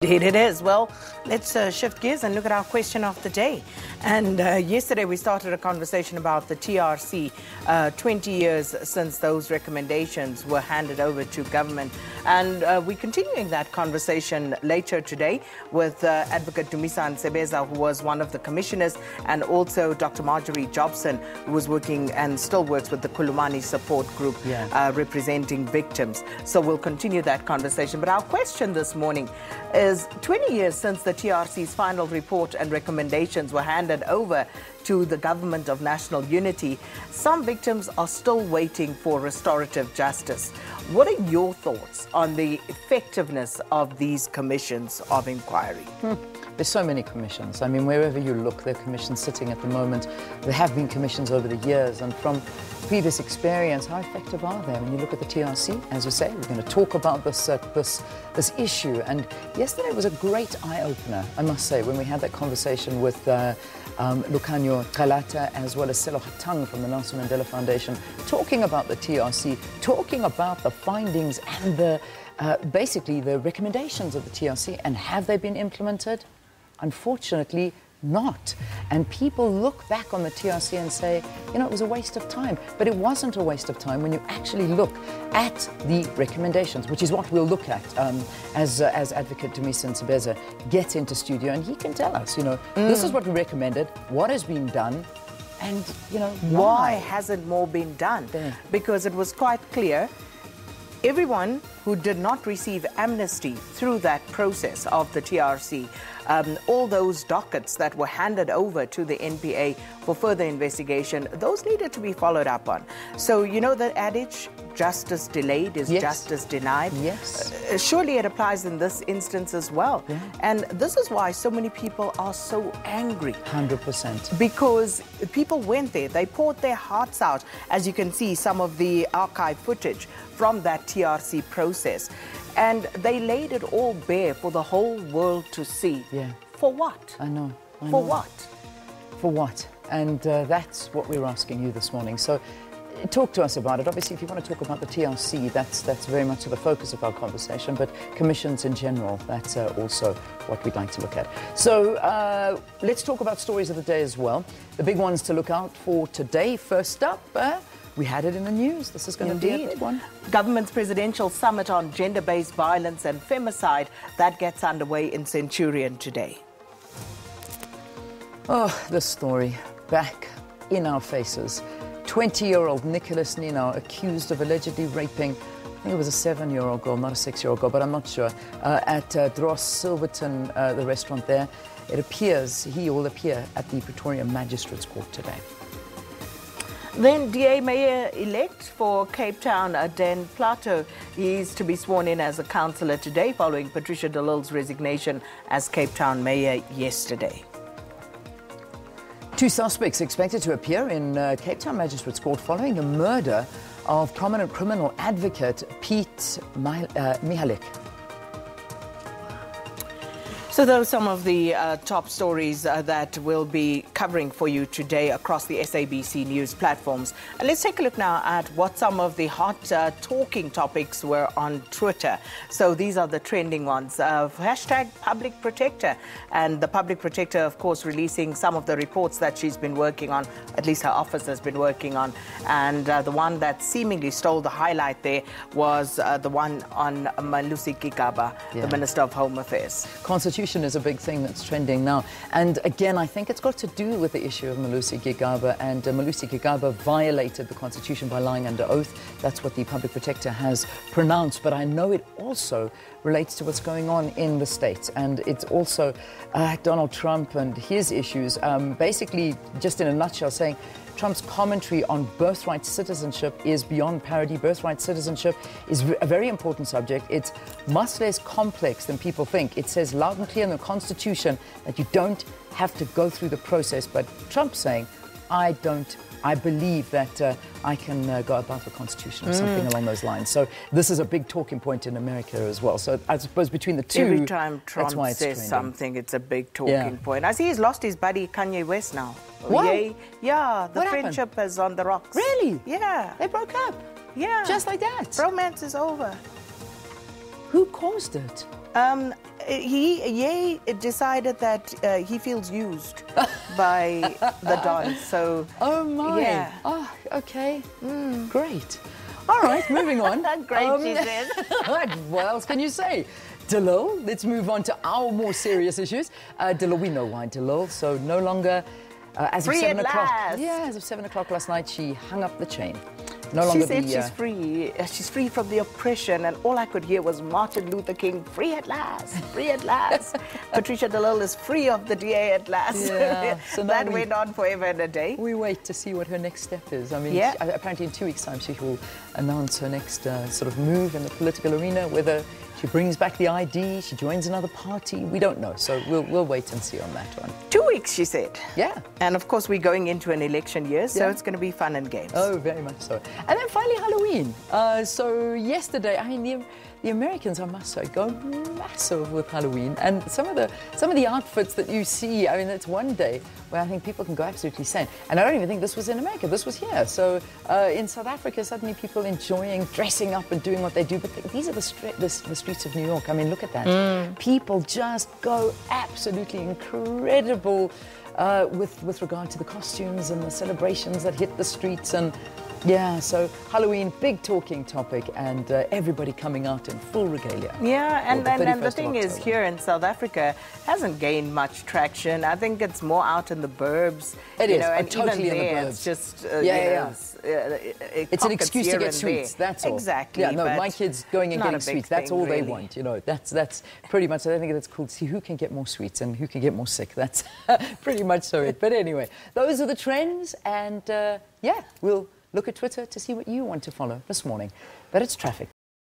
Indeed it is. Well, let's shift gears and look at our question of the day. And yesterday we started a conversation about the TRC, 20 years since those recommendations were handed over to government. And we're continuing that conversation later today with Advocate Dumisani Sebeza, who was one of the commissioners, and also Dr. Marjorie Jobson, who was working and still works with the Kulumani support group, representing victims. So we'll continue that conversation. But our question this morning is 20 years since the TRC's final report and recommendations were handed over to the Government of National Unity. Some victims are still waiting for restorative justice. What are your thoughts on the effectiveness of these commissions of inquiry? There's so many commissions. I mean, wherever you look, there are commissions sitting at the moment. There have been commissions over the years, and from previous experience, how effective are they? When you look at the TRC, as you say, we're going to talk about this issue. And yesterday was a great eye-opener, I must say, when we had that conversation with Lucanio Kalata as well as Selo Hatang from the Nelson Mandela Foundation, talking about the TRC, talking about the findings and the basically the recommendations of the TRC, and have they been implemented? Unfortunately, not. And people look back on the TRC and say, you know, it was a waste of time. But it wasn't a waste of time when you actually look at the recommendations, which is what we'll look at as Advocate Dumisani Sebeza gets into studio, and he can tell us, you know, this is what we recommended, what has been done, and, you know, why hasn't more been done? Because it was quite clear everyone who did not receive amnesty through that process of the TRC, all those dockets that were handed over to the NPA for further investigation, those needed to be followed up on. So, you know the adage, justice delayed is justice denied? Yes. Surely it applies in this instance as well. And this is why so many people are so angry. 100%. Because people went there, they poured their hearts out, as you can see some of the archive footage from that TRC process. And they laid it all bare for the whole world to see. For what? I know. For what? For what? And that's what we're asking you this morning. So talk to us about it. Obviously, if you want to talk about the TRC, that's very much the focus of our conversation, but commissions in general, that's also what we'd like to look at. So let's talk about stories of the day as well. The big ones to look out for today. First up, we had it in the news. This is going to be a big one. Government's presidential summit on gender-based violence and femicide, that gets underway in Centurion today. Oh, this story back in our faces. 20-year-old Nicholas Nino accused of allegedly raping, I think it was a 7-year-old girl, not a 6-year-old girl, but I'm not sure, at Dross Silverton, the restaurant there. It appears he will appear at the Pretoria Magistrates Court today. Then DA Mayor-elect for Cape Town, Dan Plato, is to be sworn in as a councillor today following Patricia de Lille's resignation as Cape Town Mayor yesterday. 2 suspects expected to appear in Cape Town Magistrates Court following the murder of prominent criminal advocate Pete Mihalik. So those are some of the top stories that we'll be covering for you today across the SABC News platforms. And let's take a look now at what some of the hot talking topics were on Twitter. So these are the trending ones. Hashtag Public Protector. And the Public Protector, of course, releasing some of the reports that she's been working on, at least her office has been working on. And the one that seemingly stole the highlight there was the one on Malusi Gigaba, the Minister of Home Affairs. Constitution is a big thing that's trending now. And again, I think it's got to do with the issue of Malusi Gigaba. And Malusi Gigaba violated the Constitution by lying under oath. That's what the Public Protector has pronounced. But I know it also relates to what's going on in the States. And it's also Donald Trump and his issues. Basically, just in a nutshell, saying Trump's commentary on birthright citizenship is beyond parody. Birthright citizenship is a very important subject. It's much less complex than people think. It says loud and clear in the Constitution that you don't have to go through the process. But Trump's saying, I believe that I can go above the Constitution or something along those lines. So this is a big talking point in America as well. So I suppose between the two, every time Trump says something, it's a big talking point. I see he's lost his buddy Kanye West now. What? Yeah, the friendship is on the rocks. Really? Yeah. They broke up? Yeah. Just like that? Romance is over. Who caused it? He decided that he feels used by the dance. So. Oh my! Yeah. Oh, okay. Great. All right, moving on. Great, she said. What else can you say? Dalil, let's move on to our more serious issues. Dalil, we know why Dalil, so no longer as Free of 7 at o'clock. last. Yeah, as of 7 o'clock last night, she hung up the chain. No longer She said the, she's free. She's free from the oppression, and all I could hear was Martin Luther King, free at last, free at last. Patricia DeLille is free of the DA at last. Yeah, so now that went on forever and a day. We wait to see what her next step is. I mean, Yeah. apparently in 2 weeks' time she will announce her next sort of move in the political arena, whether she brings back the ID, she joins another party, we don't know. So we'll wait and see on that one. 2 weeks, she said. Yeah. And of course, we're going into an election year, so Yeah. it's going to be fun and games. Oh, very much so. And then finally Halloween. So yesterday, I mean, the Americans, I must say, go massive with Halloween. And some of the outfits that you see, I mean, it's one day where I think people can go absolutely insane. And I don't even think this was in America, this was here. So in South Africa, suddenly people enjoying dressing up and doing what they do. But these are the streets of New York. I mean, look at that. People just go absolutely incredible with regard to the costumes and the celebrations that hit the streets. And yeah, so Halloween, big talking topic, and everybody coming out in full regalia. Yeah, and Well, the 31st of thing is, October. here in South Africa, hasn't gained much traction. I think it's more out in the burbs. It is, and totally even in the there, burbs. it's just It's an excuse to get sweets, that's all. Exactly. Yeah, no, but my kids going and not getting a big sweets, that's thing, all they really. want, you know. That's pretty much, I think that's cool to see who can get more sweets and who can get more sick. That's pretty much so it. But anyway, those are the trends, and yeah, we'll look at Twitter to see what you want to follow this morning. But it's traffic.